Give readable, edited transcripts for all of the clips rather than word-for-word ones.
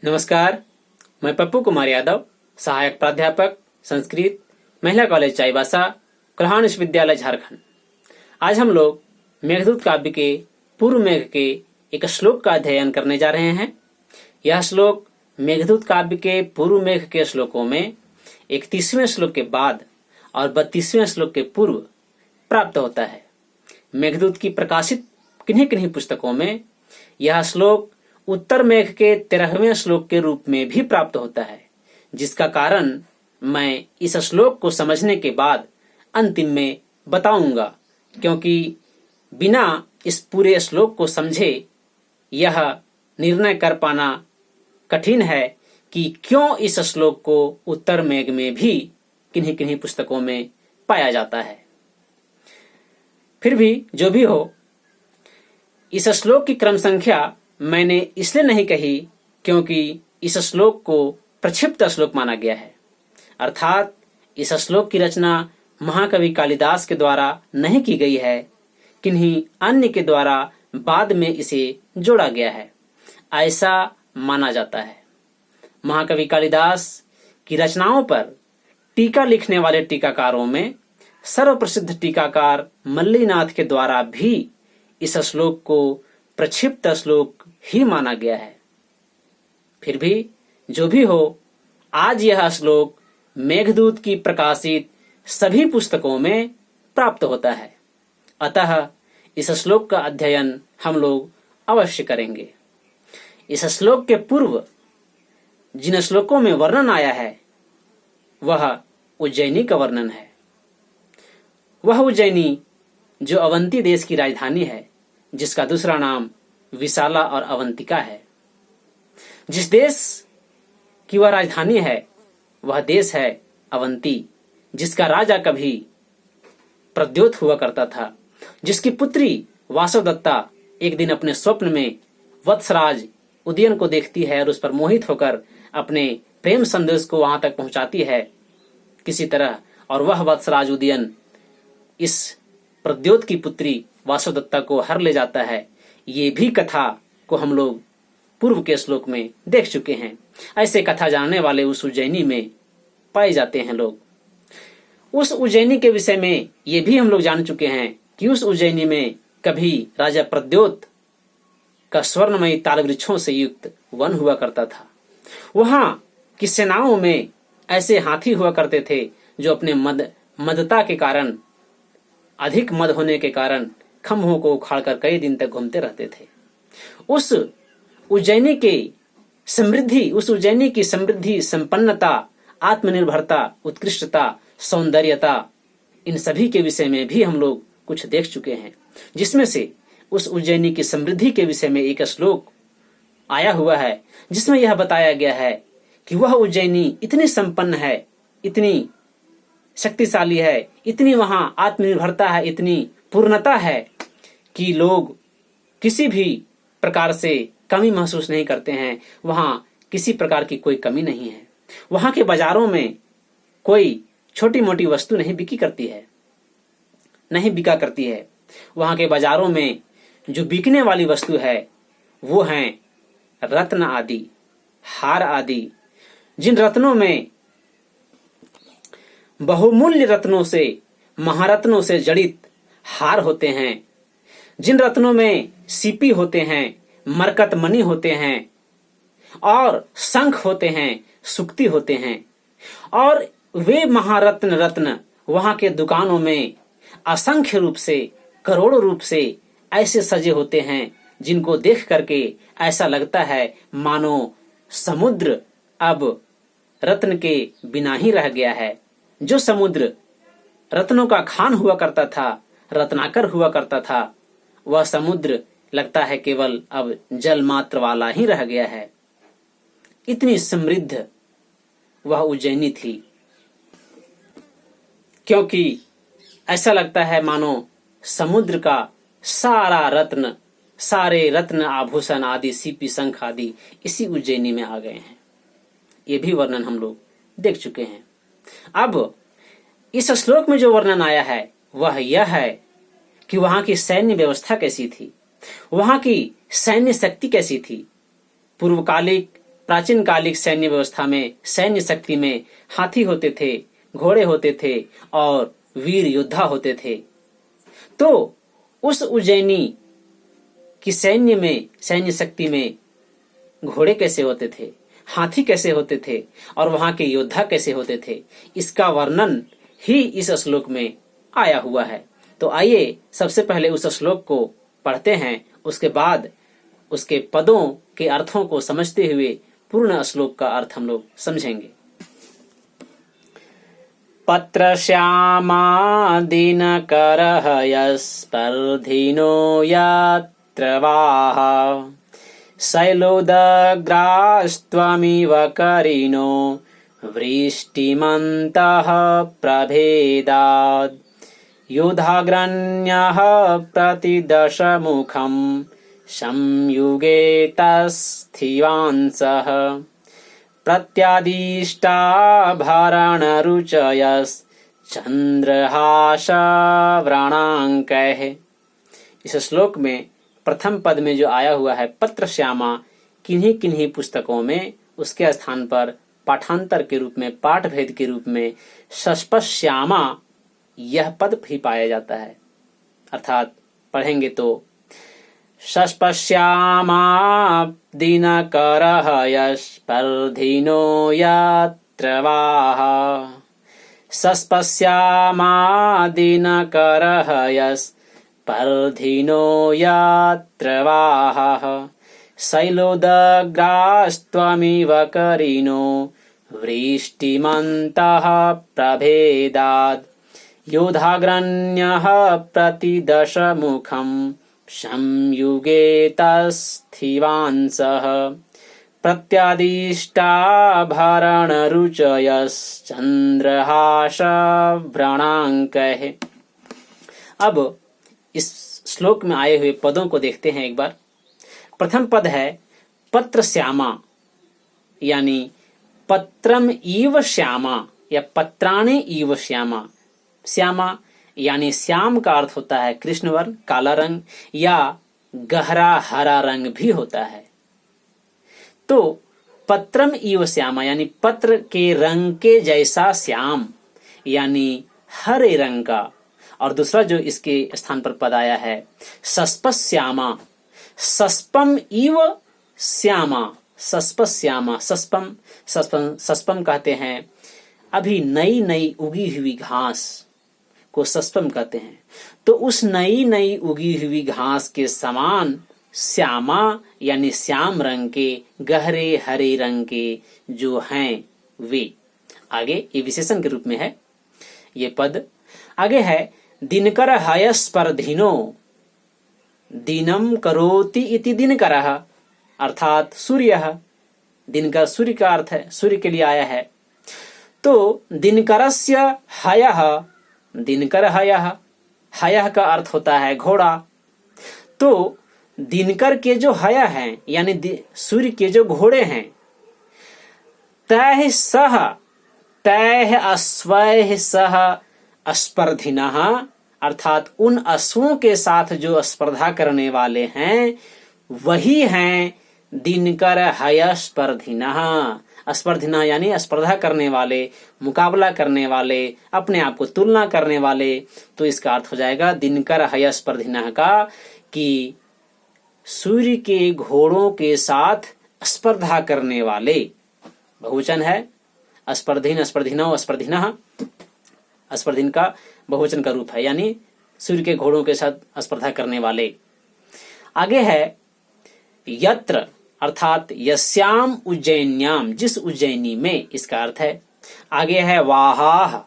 नमस्कार, मैं पप्पू कुमार यादव, सहायक प्राध्यापक संस्कृत, महिला कॉलेज चाईबासा, कोल्हान विश्वविद्यालय झारखंड। आज हम लोग मेघदूत काव्य के पूर्व मेघ के एक श्लोक का अध्ययन करने जा रहे हैं। यह श्लोक मेघदूत काव्य के पूर्व मेघ के श्लोकों में 31वें श्लोक के बाद और 32वें श्लोक के पूर्व प्राप्त होता है। मेघदूत की प्रकाशित किन्हीं किन्हीं पुस्तकों में यह श्लोक उत्तर मेघ के 13वें श्लोक के रूप में भी प्राप्त होता है, जिसका कारण मैं इस श्लोक को समझने के बाद अंतिम में बताऊंगा, क्योंकि बिना इस पूरे श्लोक को समझे यह निर्णय कर पाना कठिन है कि क्यों इस श्लोक को उत्तर मेघ में भी किन्हीं किन्हीं पुस्तकों में पाया जाता है। फिर भी जो भी हो, इस श्लोक की क्रम संख्या मैंने इसलिए नहीं कही क्योंकि इस श्लोक को प्रक्षिप्त श्लोक माना गया है, अर्थात इस श्लोक की रचना महाकवि कालिदास के द्वारा नहीं की गई है, किन्हीं अन्य के द्वारा बाद में इसे जोड़ा गया है, ऐसा माना जाता है। महाकवि कालिदास की रचनाओं पर टीका लिखने वाले टीकाकारों में सर्वप्रसिद्ध टीकाकार मल्लीनाथ के द्वारा भी इस श्लोक को प्रक्षिप्त श्लोक ही माना गया है। फिर भी जो भी हो, आज यह श्लोक मेघदूत की प्रकाशित सभी पुस्तकों में प्राप्त होता है, अतः इस श्लोक का अध्ययन हम लोग अवश्य करेंगे। इस श्लोक के पूर्व जिन श्लोकों में वर्णन आया है वह उज्जैनी का वर्णन है। वह उज्जैनी जो अवंती देश की राजधानी है, जिसका दूसरा नाम विशाला और अवंतिका है। जिस देश की वह राजधानी है वह देश है अवंती, जिसका राजा कभी प्रद्योत हुआ करता था, जिसकी पुत्री वासवदत्ता एक दिन अपने स्वप्न में वत्सराज उदयन को देखती है और उस पर मोहित होकर अपने प्रेम संदेश को वहां तक पहुंचाती है किसी तरह, और वह वत्सराज उदयन इस प्रद्योत की पुत्री वासवदत्ता को हर ले जाता है। ये भी कथा को हम लोग पूर्व के श्लोक में देख चुके हैं। ऐसे कथा जानने वाले उस उज्जैनी में पाए जाते हैं लोग। उस उज्जैनी के विषय में ये भी हम लोग जान चुके हैं कि उस उज्जैनी में कभी राजा प्रद्योत का स्वर्णमयी ताल वृक्षों से युक्त वन हुआ करता था। वहां की सेनाओं में ऐसे हाथी हुआ करते थे जो अपने मदता के कारण, अधिक मद होने के कारण खंभों को उखाड़कर कई दिन तक घूमते रहते थे। उस उज्जैनी की समृद्धि, संपन्नता, आत्मनिर्भरता, उत्कृष्टता, सौंदर्यता, इन सभी के विषय में भी हम लोग कुछ देख चुके हैं, जिसमें से उस उज्जैनी की समृद्धि के विषय में एक श्लोक आया हुआ है, जिसमें यह बताया गया है कि वह उज्जैनी इतनी संपन्न है, इतनी शक्तिशाली है, इतनी वहां आत्मनिर्भरता है, इतनी पूर्णता है कि लोग किसी भी प्रकार से कमी महसूस नहीं करते हैं। वहां किसी प्रकार की कोई कमी नहीं है। वहां के बाजारों में कोई छोटी मोटी वस्तु नहीं बिका करती है। वहां के बाजारों में जो बिकने वाली वस्तु है वो हैं रत्न आदि, हार आदि, जिन रत्नों में बहुमूल्य रत्नों से, महारत्नों से जड़ित हार होते हैं, जिन रत्नों में सीपी होते हैं, मरकत मणि होते हैं और शंख होते हैं, सुक्ति होते हैं, और वे रत्न वहां के दुकानों में असंख्य रूप से, करोड़ों रूप से ऐसे सजे होते हैं, जिनको देख करके ऐसा लगता है मानो समुद्र अब रत्न के बिना ही रह गया है। जो समुद्र रत्नों का खान हुआ करता था, रत्नाकर हुआ करता था, वह समुद्र लगता है केवल अब जल मात्र वाला ही रह गया है। इतनी समृद्ध वह उज्जैनी थी, क्योंकि ऐसा लगता है मानो समुद्र का सारे रत्न आभूषण आदि, सीपी शंख आदि इसी उज्जैनी में आ गए हैं। ये भी वर्णन हम लोग देख चुके हैं। अब इस श्लोक में जो वर्णन आया है वह यह है कि वहां की सैन्य व्यवस्था कैसी थी, वहां की सैन्य शक्ति कैसी थी। पूर्वकालिक प्राचीन कालिक सैन्य व्यवस्था में, सैन्य शक्ति में हाथी होते थे, घोड़े होते थे और वीर योद्धा होते थे। तो उस उज्जैनी की सैन्य में, सैन्य शक्ति में घोड़े कैसे होते थे, हाथी कैसे होते थे और वहां के योद्धा कैसे होते थे, इसका वर्णन ही इस श्लोक में आया हुआ है। तो आइए सबसे पहले उस श्लोक को पढ़ते हैं, उसके बाद उसके पदों के अर्थों को समझते हुए पूर्ण श्लोक का अर्थ हम लोग समझेंगे। पत्र श्यामा दिनकरः यस्पर्धिनो यत्र वाह शैलोदग्रास्त्वमिव करिणो वृष्टिमन्तः प्रभेदात् योधाग्रण्यः प्रतिदशमुखं संयुगेतस्थिवांसः प्रत्यादिष्टाभरणरुचयश्चन्द्रहासव्रणाङ्कैः। इस श्लोक में प्रथम पद में जो आया हुआ है पत्र श्यामा, किन्हीं किन्हीं पुस्तकों में उसके स्थान पर पाठांतर के रूप में, पाठ भेद के रूप में शस्पश्यामा यह पद भी पाया जाता है। अर्थात पढ़ेंगे तो शस्पश्यामा दिनकरः यस्पर्धिनो यत्र वाह शस्पश्यामा दिनकरः यस्पर्धिनो यत्र वाह शैलोदग्रास्त्वमिव करिणो वृष्टिमन्तः प्रभेदात् योधाग्रण्यः प्रतिदशमुखं संयुगेतस्थिवांसः प्रत्यादिष्टाभरणरुचयश्चन्द्रहासव्रणाङ्कैः। अब इस श्लोक में आए हुए पदों को देखते हैं एक बार। प्रथम पद है पत्र श्यामा, यानी पत्रम इव श्यामा या पत्राणि इव श्यामा। श्यामा यानी श्याम का अर्थ होता है कृष्ण वर्ण, काला रंग या गहरा हरा रंग भी होता है। तो पत्रम इव श्यामा यानी पत्र के रंग के जैसा श्याम, यानी हरे रंग का। और दूसरा जो इसके स्थान पर पद आया है शस्पश्यामा, सस्पम इव श्यामा, सस्पश्यामा, सस्पम सस्पम सस्पम कहते हैं अभी नई नई उगी हुई घास को सस्पम कहते हैं। तो उस नई नई उगी हुई घास के समान श्यामा यानी श्याम रंग के, गहरे हरे रंग के जो हैं वे। आगे ये विशेषण के रूप में है ये पद। आगे है दिनकर हयस्पर्धिनो, दिनम करोति इति दिनकरः, अर्थात सूर्य। दिनकर सूर्य का अर्थ है, सूर्य के लिए आया है। तो दिनकरस्य हयः, दिनकर हयः, हयः का अर्थ होता है घोड़ा। तो दिनकर के जो हय हैं यानी सूर्य के जो घोड़े हैं, तैः सह, तैः अश्वैः सह स्पर्धिनः, अर्थात उन अश्वों के साथ जो स्पर्धा करने वाले हैं वही हैं दिनकर हय स्पर्धिनः। स्पर्धिनः यानी स्पर्धा करने वाले, मुकाबला करने वाले, अपने आप को तुलना करने वाले। तो इसका अर्थ हो जाएगा दिनकर हय स्पर्धिनः का कि सूर्य के घोड़ों के साथ स्पर्धा करने वाले। बहुवचन है स्पर्धिन, स्पर्धिनौ, स्पर्धिनः। स्पर्धिन का बहुवचन का रूप है, यानी सूर्य के घोड़ों के साथ स्पर्धा करने वाले। आगे है यत्र, अर्थात यस्याम उज्जैन्याम, जिस उज्जैनी में, इसका अर्थ है। आगे है वाहाह,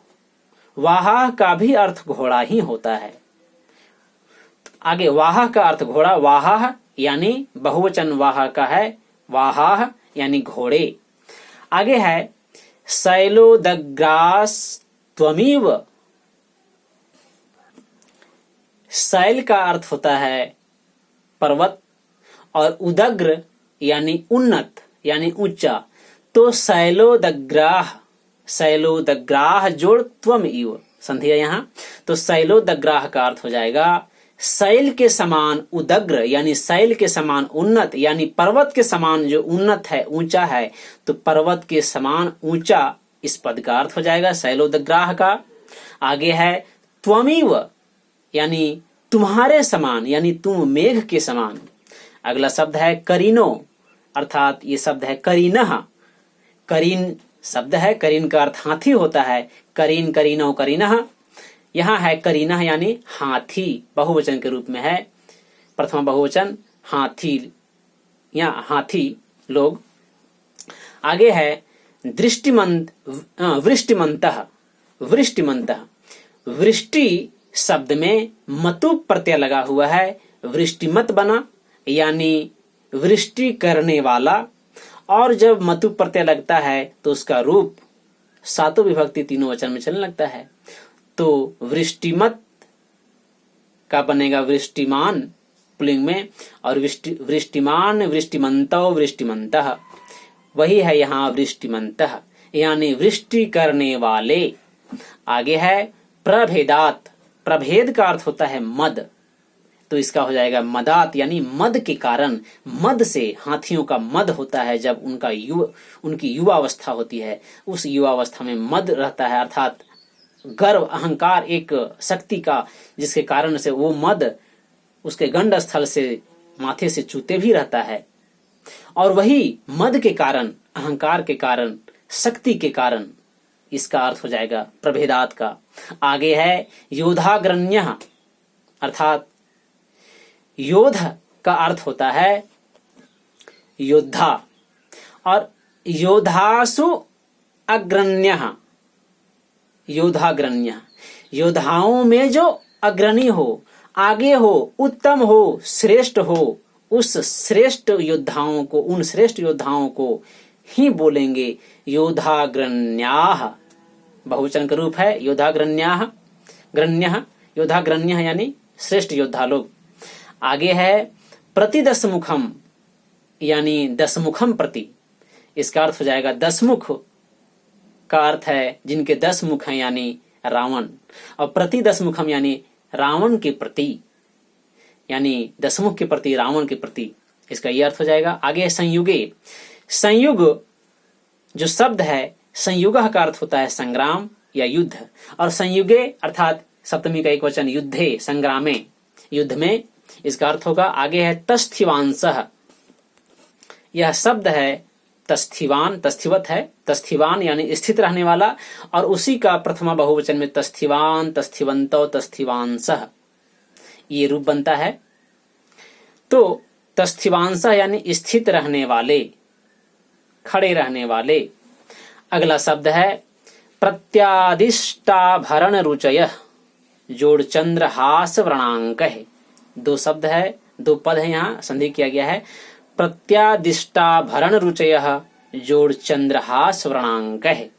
वाहाह का भी अर्थ घोड़ा ही होता है। आगे वाह का अर्थ घोड़ा, वाहाह यानी बहुवचन वाह का है, वाहाह यानी घोड़े। आगे है शैलोदग्रास त्वमिव, शैल का अर्थ होता है पर्वत और उदग्र यानी उन्नत यानी ऊंचा। तो शैलोदग्राह, शैलोदग्राह जोड़ त्वम इव, संधि है यहाँ। तो शैलोदग्राह का अर्थ हो जाएगा शैल के समान उदग्र यानी शैल के समान उन्नत, यानी पर्वत के समान जो उन्नत है, ऊंचा है, तो पर्वत के समान ऊंचा इस पद का अर्थ हो जाएगा शैलोदग्राह का। आगे है त्वमिव यानी तुम्हारे समान, यानी तुम मेघ के समान। अगला शब्द है करीनो, अर्थात ये शब्द है करीनः। करीन शब्द है, करीन का अर्थ हाथी होता है, करीन, करीनो, करीनः। यहाँ है करीनः यानी हाथी, बहुवचन के रूप में है, प्रथम बहुवचन हाथी या हाथी लोग। आगे है दृष्टिमंत, वृष्टिमंतः। वृष्टिमंतः, वृष्टि शब्द में मतु प्रत्यय लगा हुआ है, वृष्टिमत बना यानी वृष्टि करने वाला। और जब मतु प्रत्यय लगता है तो उसका रूप सातों विभक्ति तीनों वचन में चलने लगता है। तो वृष्टिमत का बनेगा वृष्टिमान पुल्लिंग में, और वृष्टिमान, वृष्टिमंतो, वृष्टिमंतः, वही है यहाँ वृष्टिमंतः यानी वृष्टि करने वाले। आगे है प्रभेदात। प्रभेद का अर्थ होता है मद, तो इसका हो जाएगा मदात यानी मद के कारण। मद से, हाथियों का मद होता है जब उनकी युवावस्था होती है, उस युवावस्था में मद रहता है, अर्थात गर्व, अहंकार, एक शक्ति का, जिसके कारण से वो मद उसके गंड स्थल से, माथे से चूते भी रहता है। और वही मद के कारण, अहंकार के कारण, शक्ति के कारण, इसका अर्थ हो जाएगा प्रभेदात का। आगे है योधाग्रण्यः, अर्थात योध का अर्थ होता है योद्धा, और योधासु अग्रण्यः, योधाग्रण्यः, योद्धाओं में जो अग्रणी हो, आगे हो, उत्तम हो, श्रेष्ठ हो, उस श्रेष्ठ योद्धाओं को, उन श्रेष्ठ योद्धाओं को ही बोलेंगे योधाग्रण्याः। बहुवचन का रूप है योधाग्रण्याः, ग्रण्यः, योधाग्रण्यः यानी श्रेष्ठ योद्धा लोग। आगे है प्रतिदशमुखम यानी दशमुखम प्रति, इसका अर्थ हो जाएगा दशमुख का अर्थ है जिनके 10 मुख हैं यानी रावण, और प्रति दशमुखम यानी रावण के प्रति, यानी दशमुख के प्रति, रावण के प्रति, इसका यह अर्थ हो जाएगा। आगे संयुगे। संयुग जो शब्द है, संयुगः का अर्थ होता है संग्राम या युद्ध, और संयुगे अर्थात सप्तमी का एक वचन युद्धे, संग्रामे, युद्ध में, इसका अर्थ होगा। आगे है तस्थिवांसः। यह शब्द है तस्थिवान, तस्थिवत है, तस्थिवान यानी स्थित रहने वाला, और उसी का प्रथमा बहुवचन में तस्थिवान, तस्थिवंतो, तस्थिवांसः ये रूप बनता है। तो तस्थिवांसः यानी स्थित रहने वाले, खड़े रहने वाले। अगला शब्द है प्रत्यादिष्टाभरण रुचयः, जोड़ चंद्र हास व्रणांक है। 2 शब्द है, 2 पद है, यहाँ संधि किया गया है। प्रत्यादिष्टाभरण रुचयः जोड़ चंद्रहास व्रणांक है।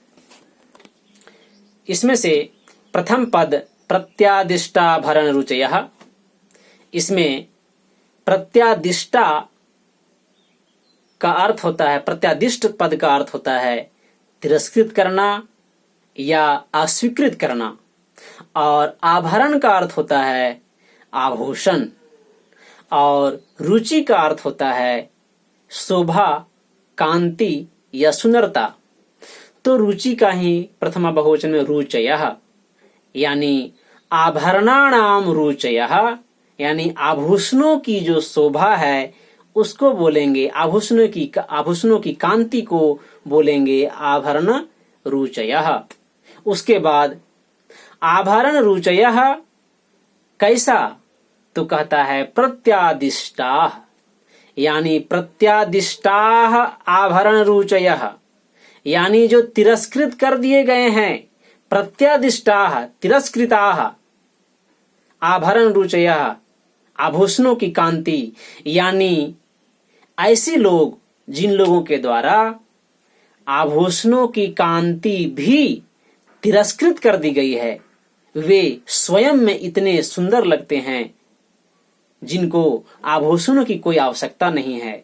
इसमें से प्रथम पद प्रत्यादिष्टाभरण रुचयः, इसमें प्रत्यादिष्टा का अर्थ होता है, प्रत्यादिष्ट पद का अर्थ होता है तिरस्कृत करना या अस्वीकृत करना, और आभरण का अर्थ होता है आभूषण, और रुचि का अर्थ होता है शोभा, कांति या सुंदरता। तो रुचि का ही प्रथमा बहुवचन में रुचयः यानी आभरणानाम रुचयः, यानी आभूषणों की जो शोभा है उसको बोलेंगे, आभूषणों की कांति को बोलेंगे आभरण रुचयः। उसके बाद आभरण रुचयः कैसा, तो कहता है प्रत्यादिष्टाः, यानी प्रत्यादिष्टाः आभरण रुचयः, यानी जो तिरस्कृत कर दिए गए हैं, प्रत्यादिष्टाः तिरस्कृताः, आभरण रुचयः आभूषणों की कांति, यानी ऐसे लोग जिन लोगों के द्वारा आभूषणों की कांति भी तिरस्कृत कर दी गई है, वे स्वयं में इतने सुंदर लगते हैं जिनको आभूषणों की कोई आवश्यकता नहीं है,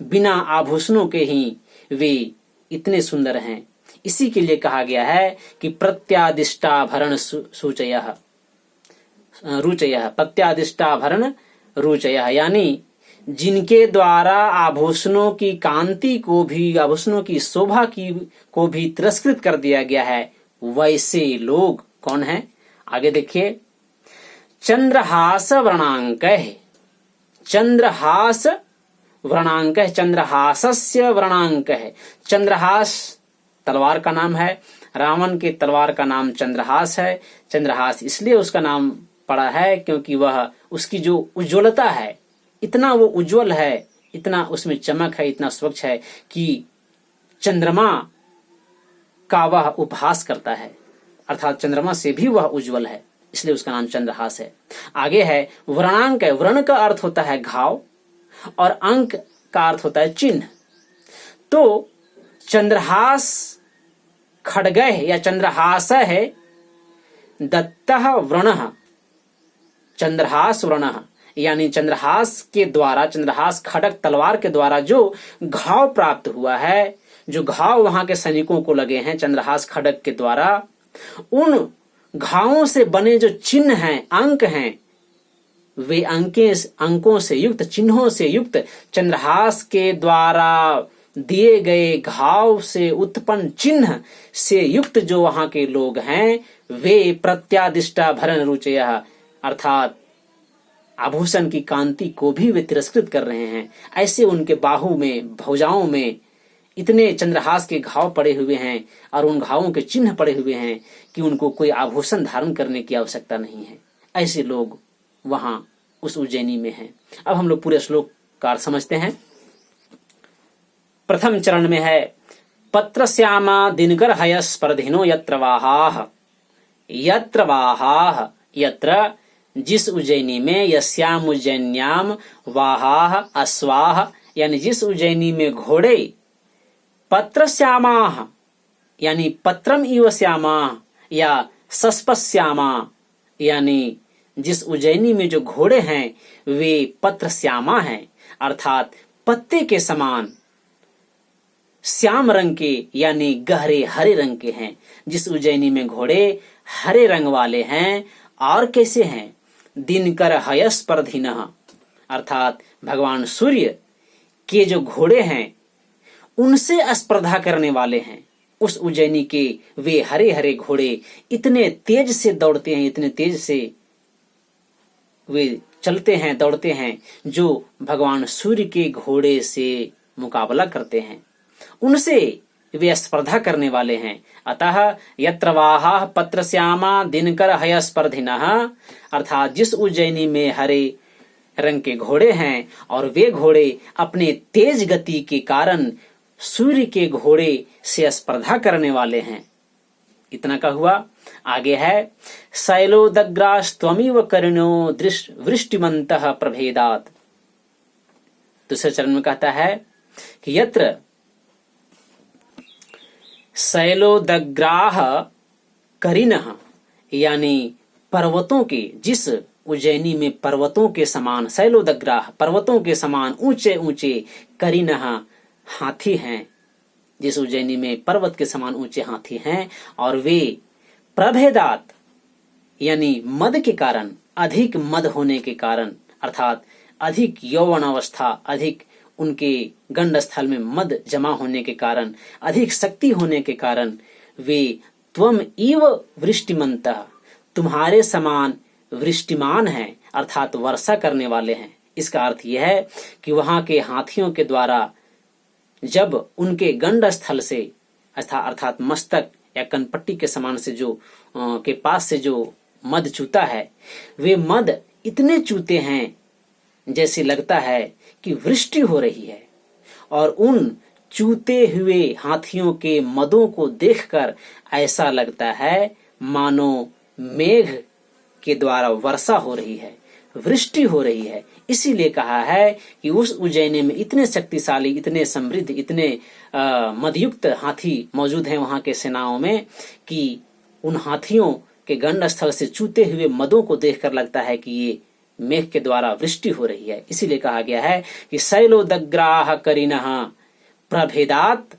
बिना आभूषणों के ही वे इतने सुंदर हैं। इसी के लिए कहा गया है कि प्रत्यादिष्टाभरण सूचयः, रुचयः, प्रत्यादिष्टाभरण रुचयः, यानी जिनके द्वारा आभूषणों की कांति को भी, आभूषणों की शोभा की को भी तिरस्कृत कर दिया गया है, वैसे लोग कौन है? आगे देखिए, चंद्रहास व्रणांक है, चंद्रहास व्रणांक है, चंद्रहासस्य व्रणांक है। चंद्रहास तलवार का नाम है, रावण के तलवार का नाम चंद्रहास है। चंद्रहास इसलिए उसका नाम पड़ा है क्योंकि वह, उसकी जो उज्ज्वलता है, इतना वो उज्जवल है, इतना उसमें चमक है, इतना स्वच्छ है कि चंद्रमा का वह उपहास करता है, अर्थात चंद्रमा से भी वह उज्जवल है, इसलिए उसका नाम चंद्रहास है। आगे है व्रणांक है, व्रण का अर्थ होता है घाव और अंक का अर्थ होता है चिन्ह। तो चंद्रहास खड्गः या चंद्रहासः है दत्तः व्रणः, चंद्रहास व्रणः, यानी चंद्रहास के द्वारा, चंद्रहास खड्ग तलवार के द्वारा जो घाव प्राप्त हुआ है, जो घाव वहां के सैनिकों को लगे हैं चंद्रहास खड्ग के द्वारा, उन घावों से बने जो चिन्ह हैं, अंक हैं, वे अंकों से युक्त, चिन्हों से युक्त, चंद्रहास के द्वारा दिए गए घाव से उत्पन्न चिन्ह से युक्त जो वहां के लोग हैं, वे प्रत्यादिष्टाभरण रुचयः, अर्थात आभूषण की कांति को भी वे तिरस्कृत कर रहे हैं। ऐसे उनके बाहु में, भुजाओं में इतने चंद्रहास के घाव पड़े हुए हैं और उन घावों के चिन्ह पड़े हुए हैं कि उनको कोई आभूषण धारण करने की आवश्यकता नहीं है। ऐसे लोग वहां उस उज्जैनी में हैं। अब हम लोग पूरे श्लोक का अर्थ समझते हैं। प्रथम चरण में है पत्र श्यामा दिनकर हयस्पर्धिनो यत्र वाहाः, यत्र वाहाः, यत्र जिस उज्जैनी में, यस्याम उज्जैन्याम वाहाः अश्वाः, यानी जिस उज्जैनी में घोड़े, पत्र श्यामाः यानी पत्रम इव श्यामाः या सस्पश्यामा, यानी जिस उज्जैनी में जो घोड़े हैं वे पत्र श्यामा हैं, अर्थात पत्ते के समान श्याम रंग के, यानी गहरे हरे रंग के हैं। जिस उज्जैनी में घोड़े हरे रंग वाले हैं और कैसे हैं? दिनकर हयस्पर्धिनः, अर्थात भगवान सूर्य के जो घोड़े हैं उनसे स्पर्धा करने वाले हैं। उस उज्जैनी के वे हरे हरे घोड़े इतने तेज से दौड़ते हैं, इतने तेज से वे चलते हैं, दौड़ते हैं, जो भगवान सूर्य के घोड़े से मुकाबला करते हैं, उनसे वे स्पर्धा करने वाले हैं। अतः यत्र वाहाः पत्र श्यामा दिनकर हयस्पर्धिनः, अर्थात जिस उज्जैनी में हरे रंग के घोड़े हैं और वे घोड़े अपने तेज गति के कारण सूर्य के घोड़े से स्पर्धा करने वाले हैं। इतना का हुआ। आगे है शैलोदग्रास्त्वमिव करुणो वृष्टिमन्तः प्रभेदात्। दूसरे चरण में कहता है कि यत्र शैलोदग्राः करिणः, यानी पर्वतों के, जिस उज्जैनी में पर्वतों के समान, शैलोदग्राः पर्वतों के समान ऊंचे ऊंचे, करिणः हाथी हैं, जिस उज्जैनी में पर्वत के समान ऊंचे हाथी हैं, और वे प्रभेदात यानी मद के कारण, अधिक मद होने के कारण, अर्थात अधिक यौवन अवस्था, अधिक उनके गंड स्थल में मद जमा होने के कारण, अधिक शक्ति होने के कारण, वे त्वम इव वृष्टिमन्तः, तुम्हारे समान वृष्टिमान हैं, अर्थात वर्षा करने वाले हैं। इसका अर्थ यह है कि वहां के हाथियों के द्वारा जब उनके गंड स्थल से, अर्थात मस्तक या कनपट्टी के समान से जो के पास से जो मद चूता है, वे मद इतने चूते हैं जैसे लगता है कि वृष्टि हो रही है। और उन चूते हुए हाथियों के मदों को देखकर ऐसा लगता है मानो मेघ के द्वारा वर्षा हो रही है, वृष्टि हो रही है। इसीलिए कहा है कि उस उज्जैनी में इतने शक्तिशाली, इतने समृद्ध, इतने मदयुक्त हाथी मौजूद हैं वहां के सेनाओं में, कि उन हाथियों के गंड स्थल से चूते हुए मदों को देखकर लगता है कि ये मेघ के द्वारा वृष्टि हो रही है। इसीलिए कहा गया है कि शैलोदग्राः करिणः प्रभेदात्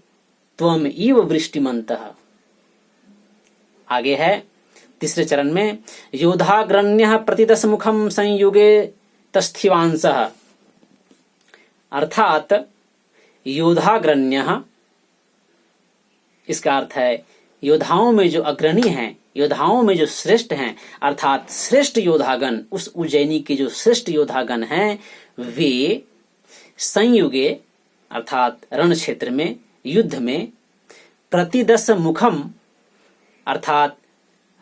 त्वम इव वृष्टिमन्तः। आगे है तीसरे चरण में योधाग्रण्यः प्रतिदशमुखम संयुगे तस्थिवांसः, अर्थात योधाग्रण्यः, इसका अर्थ है योद्धाओं में जो अग्रणी हैं, योद्धाओं में जो श्रेष्ठ हैं, अर्थात श्रेष्ठ योद्धागण, उस उज्जैनी के जो श्रेष्ठ योद्धागण हैं वे संयुगे अर्थात रण क्षेत्र में, युद्ध में, प्रतिदश मुखम अर्थात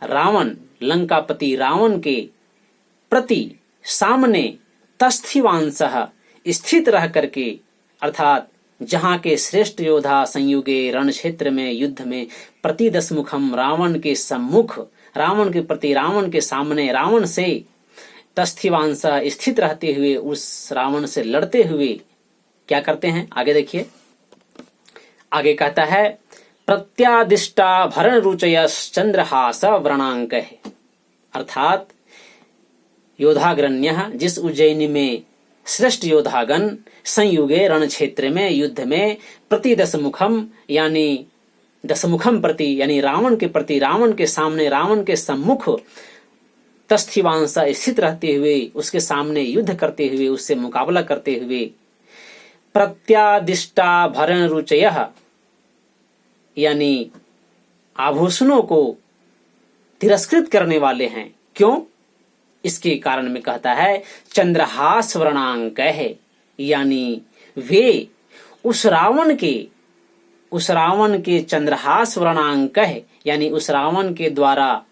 रावण, लंकापति रावण के प्रति सामने, तस्थिवांसः स्थित रह करके, अर्थात जहाँ के श्रेष्ठ योद्धा संयुगे रण क्षेत्र में, युद्ध में, प्रतिदश मुखम रावण के सम्मुख, रावण के प्रति, रावण के सामने, रावण से तस्थिवांस स्थित रहते हुए, उस रावण से लड़ते हुए क्या करते हैं, आगे देखिए। आगे कहता है प्रत्यादिष्टा भरण रुचयस चंद्रहास व्रणांक है, अर्थात योधाग्रण्य, जिस उज्जैनी में श्रेष्ठ योद्धागण संयुगे रण क्षेत्र में, युद्ध में, प्रति दशमुखम यानी दशमुखम प्रति यानी रावण के प्रति, रावण के सामने, रावण के सम्मुख तस्थिवांस स्थित रहते हुए, उसके सामने युद्ध करते हुए, उससे मुकाबला करते हुए, प्रत्यादिष्टा भरण रुचयः यानी आभूषणों को तिरस्कृत करने वाले हैं। क्यों? इसके कारण में कहता है चंद्रहास वर्णांक है, यानी वे उस रावण के चंद्रहास वर्णांक है, यानी उस रावण के द्वारा,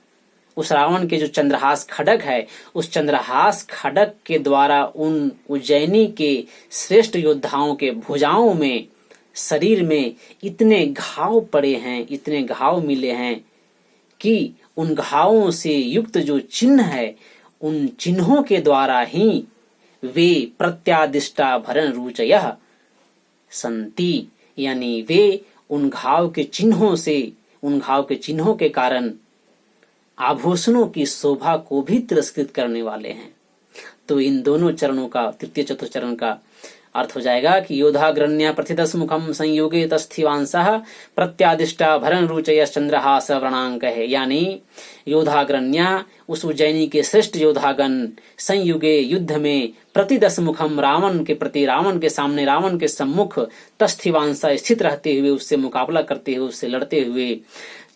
उस रावण के जो चंद्रहास खड्ग है, उस चंद्रहास खड्ग के द्वारा उन उज्जैनी के श्रेष्ठ योद्धाओं के भुजाओं में, शरीर में इतने घाव पड़े हैं, इतने घाव मिले हैं कि उन घावों से युक्त जो चिन्ह है, उन चिन्हों के द्वारा ही वे प्रत्यादिष्टा भरण रुचयः संति, यानी वे उन घाव के चिन्हों से, उन घाव के चिन्हों के कारण आभूषणों की शोभा को भी तिरस्कृत करने वाले हैं। तो इन दोनों चरणों का, तृतीय चतुर्थ चरण का अर्थ हो जाएगा कि योधाग्रण्य प्रतिदश मुखम संयोगे तस्थिवांसः प्रत्यादिष्टा भरण रुचय चंद्रहास व्रणांक है, यानी योधाग्रण्य उस उज्जैनी के श्रेष्ठ योद्धागण संयुगे युद्ध में, प्रतिदश मुखम रावण के प्रति, रावण के सामने, रावण के सम्मुख, तस्थिवांस स्थित रहते हुए, उससे मुकाबला करते हुए, उससे लड़ते हुए,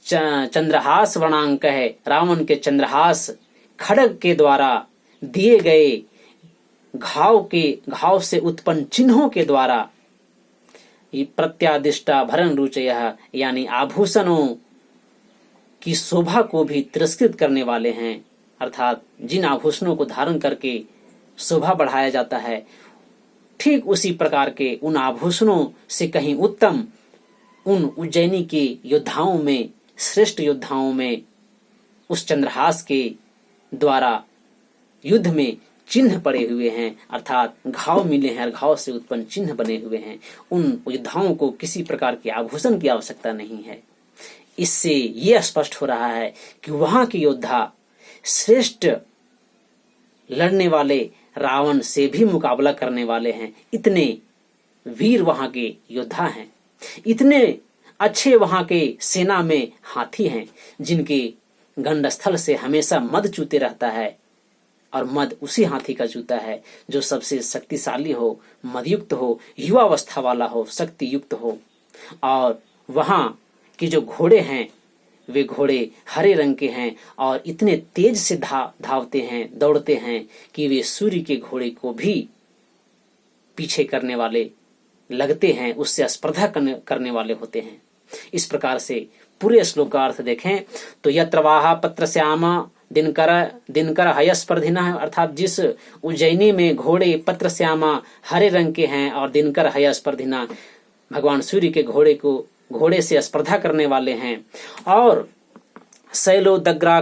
चंद्रहास वर्णांक है, रावण के चंद्रहास खड्ग के द्वारा दिए गए घाव से उत्पन्न चिन्हों के द्वारा ये प्रत्यादिष्टा भरण रुचयः यानी आभूषणों की शोभा को भी तिरस्कृत करने वाले हैं। अर्थात जिन आभूषणों को धारण करके शोभा बढ़ाया जाता है, ठीक उसी प्रकार के उन आभूषणों से कहीं उत्तम उन उज्जैनी के योद्धाओं में, श्रेष्ठ योद्धाओं में उस चंद्रहास के द्वारा युद्ध में चिन्ह पड़े हुए हैं, अर्थात घाव मिले हैं, घाव से उत्पन्न चिन्ह बने हुए हैं। उन योद्धाओं को किसी प्रकार के आभूषण की आवश्यकता नहीं है। इससे यह स्पष्ट हो रहा है कि वहां के योद्धा श्रेष्ठ लड़ने वाले रावण से भी मुकाबला करने वाले हैं। इतने वीर वहां के योद्धा हैं, इतने अच्छे वहां के सेना में हाथी हैं, जिनके गंडस्थल से हमेशा मद चूते रहता है, और मद उसी हाथी का जूता है जो सबसे शक्तिशाली हो, मदयुक्त हो, युवावस्था वाला हो, शक्ति युक्त हो। और वहां के जो घोड़े हैं वे घोड़े हरे रंग के हैं और इतने तेज से धावते हैं, दौड़ते हैं कि वे सूर्य के घोड़े को भी पीछे करने वाले लगते हैं, उससे स्पर्धा करने वाले होते हैं। इस प्रकार से पूरे श्लोक का अर्थ देखें तो यत्र वाह पत्र श्यामा दिनकर हयस्पर्धिना, अर्थात जिस उज्जैनी में घोड़े पत्र श्यामा हरे रंग के हैं और दिनकर हयस्पर्धिना भगवान सूर्य के घोड़े से स्पर्धा करने वाले हैं, और शैलोदग्राह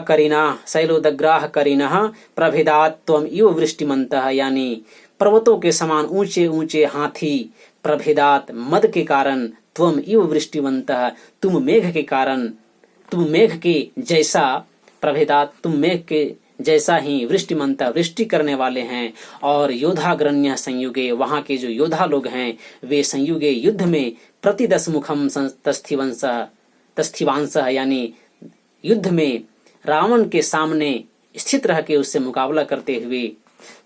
करिणः प्रभेदात् त्वम इव वृष्टिमन्तः, यानी पर्वतों के समान ऊंचे ऊंचे हाथी, प्रभेदात मद के कारण, त्वम इव वृष्टिवन्तः तुम मेघ के कारण, तुम मेघ के जैसा, प्रभेदात तुम मेघ के जैसा ही, वृष्टिमंता वृष्टि करने वाले हैं। और योधाग्रण्य संयुगे, वहां के जो योद्धा लोग हैं वे संयुगे युद्ध में प्रतिदश मुखम तस्थिवांस यानी युद्ध में रावण के सामने स्थित रह के उससे मुकाबला करते हुए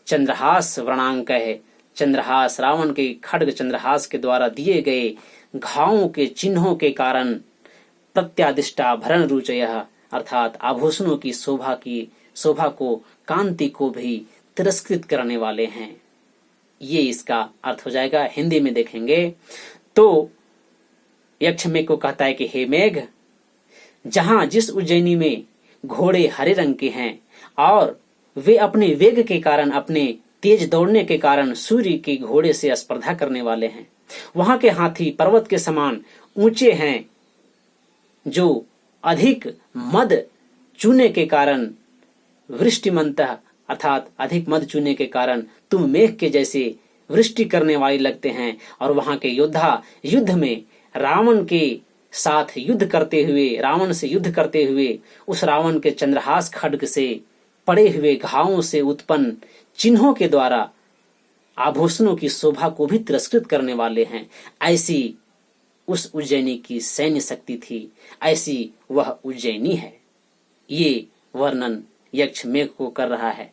चंद्रहास वृणांक है, चंद्रहास रावण के खड्ग चंद्रहास के द्वारा दिए गए घावों के चिन्हों के कारण प्रत्यादिष्टाभरण रुचयः अर्थात आभूषणों की शोभा को, कांति को भी तिरस्कृत करने वाले हैं। ये इसका अर्थ हो जाएगा। हिंदी में देखेंगे तो यक्ष मेघ को कहता है कि हे मेघ, जहां जिस उज्जैनी में घोड़े हरे रंग के हैं और वे अपने वेग के कारण, अपने तेज दौड़ने के कारण सूर्य के घोड़े से स्पर्धा करने वाले हैं, वहां के हाथी पर्वत के समान ऊंचे हैं, जो अधिक मद चूने के कारण वृष्टिमंतः अर्थात अधिक मद चूने के कारण तुम मेघ के जैसे वृष्टि करने वाले लगते हैं। और वहां के योद्धा युद्ध में रावण के साथ युद्ध करते हुए, रावण से युद्ध करते हुए उस रावण के चंद्रहास खड्ग से पड़े हुए घावों से उत्पन्न चिन्हों के द्वारा आभूषणों की शोभा को भी तिरस्कृत करने वाले हैं। ऐसी उस उज्जैनी की सैन्य शक्ति थी, ऐसी वह उज्जैनी है। ये वर्णन यक्ष मेघ को कर रहा है।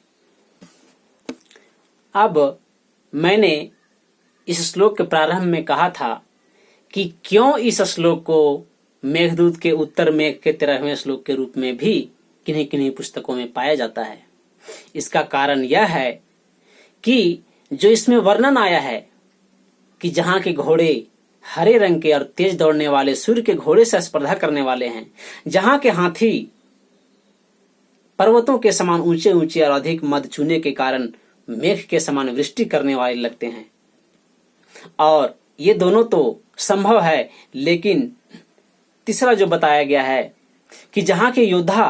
अब मैंने इस श्लोक के प्रारंभ में कहा था कि क्यों इस श्लोक को मेघदूत के उत्तर मेघ के 13वें श्लोक के रूप में भी किन्हीं किन्हीं पुस्तकों में पाया जाता है। इसका कारण यह है कि जो इसमें वर्णन आया है कि जहां के घोड़े हरे रंग के और तेज दौड़ने वाले सूर्य के घोड़े से स्पर्धा करने वाले हैं, जहां के हाथी पर्वतों के समान ऊंचे ऊंचे और अधिक मद चूने के कारण मेघ के समान वृष्टि करने वाले लगते हैं, और ये दोनों तो संभव है, लेकिन तीसरा जो बताया गया है कि जहां के योद्धा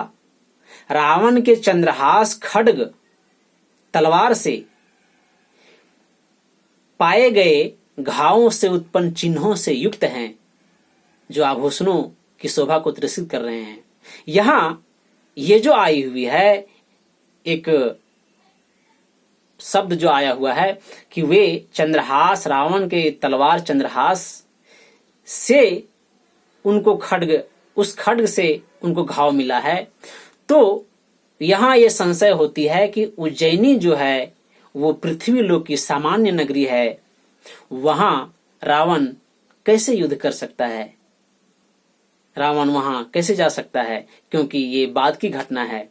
रावण के चंद्रहास खड्ग तलवार से पाए गए घावों से उत्पन्न चिन्हों से युक्त हैं, जो आभूषणों की शोभा को तिरस्कृत कर रहे हैं। यहां ये जो आई हुई है, एक शब्द जो आया हुआ है कि वे चंद्रहास, रावण के तलवार चंद्रहास से उनको उस खड्ग से उनको घाव मिला है। तो यहां ये संशय होती है कि उज्जैनी जो है वो पृथ्वी लोक की सामान्य नगरी है, वहां रावण कैसे युद्ध कर सकता है, रावण वहां कैसे जा सकता है, क्योंकि ये बाद की घटना है।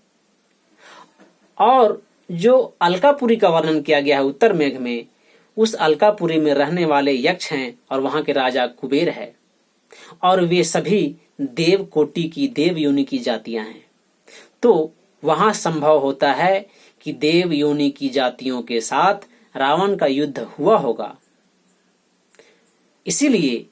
और जो अलकापुरी का वर्णन किया गया है उत्तर मेघ में, उस अलकापुरी में रहने वाले यक्ष हैं और वहां के राजा कुबेर है, और वे सभी देव कोटि की, देव योनि की जातियां हैं। तो वहां संभव होता है कि देव योनि की जातियों के साथ रावण का युद्ध हुआ होगा। इसीलिए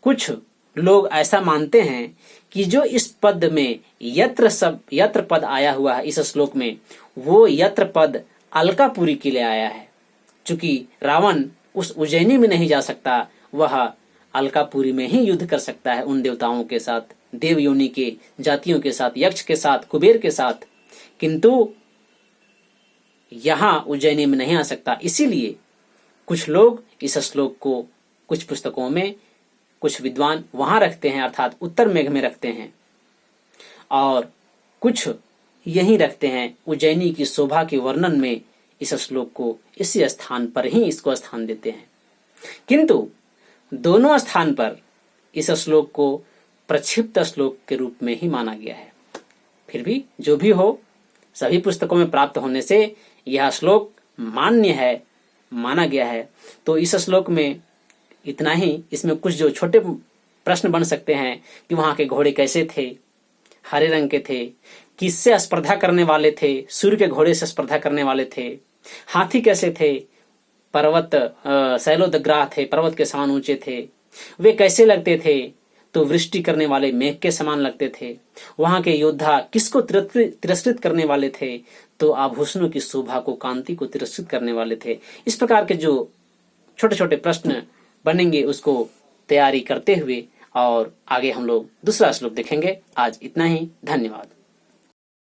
कुछ लोग ऐसा मानते हैं कि जो इस पद में यत्र पद आया हुआ है इस श्लोक में, वो यत्र पद अलकापुरी के लिए आया है। चूंकि रावण उस उज्जैनी में नहीं जा सकता, वह अलकापुरी में ही युद्ध कर सकता है उन देवताओं के साथ, देव योनि के जातियों के साथ, यक्ष के साथ, कुबेर के साथ, किंतु यहां उज्जैनी में नहीं आ सकता। इसीलिए कुछ लोग इस श्लोक को कुछ पुस्तकों में, कुछ विद्वान वहां रखते हैं अर्थात उत्तर मेघ में रखते हैं, और कुछ यहीं रखते हैं उज्जैनी की शोभा के वर्णन में इस श्लोक को इसी स्थान पर ही इसको स्थान देते हैं। किंतु दोनों स्थान पर इस श्लोक को प्रक्षिप्त श्लोक के रूप में ही माना गया है। फिर भी जो भी हो, सभी पुस्तकों में प्राप्त होने से यह श्लोक मान्य है, माना गया है। तो इस श्लोक में इतना ही। इसमें कुछ जो छोटे प्रश्न बन सकते हैं कि वहां के घोड़े कैसे थे, हरे रंग के थे, किससे स्पर्धा करने वाले थे, सूर्य के घोड़े से स्पर्धा करने वाले थे, हाथी कैसे थे, पर्वत शैलोदग्राह थे, पर्वत के समान ऊंचे थे, वे कैसे लगते थे, तो वृष्टि करने वाले मेघ के समान लगते थे। वहां के योद्धा किसको तिरस्कृत करने वाले थे, तो आभूषणों की शोभा को, कांति को तिरस्कृत करने वाले थे। इस प्रकार के जो छोटे छोटे प्रश्न बनेंगे उसको तैयारी करते हुए और आगे हम लोग दूसरा श्लोक देखेंगे। आज इतना ही, धन्यवाद।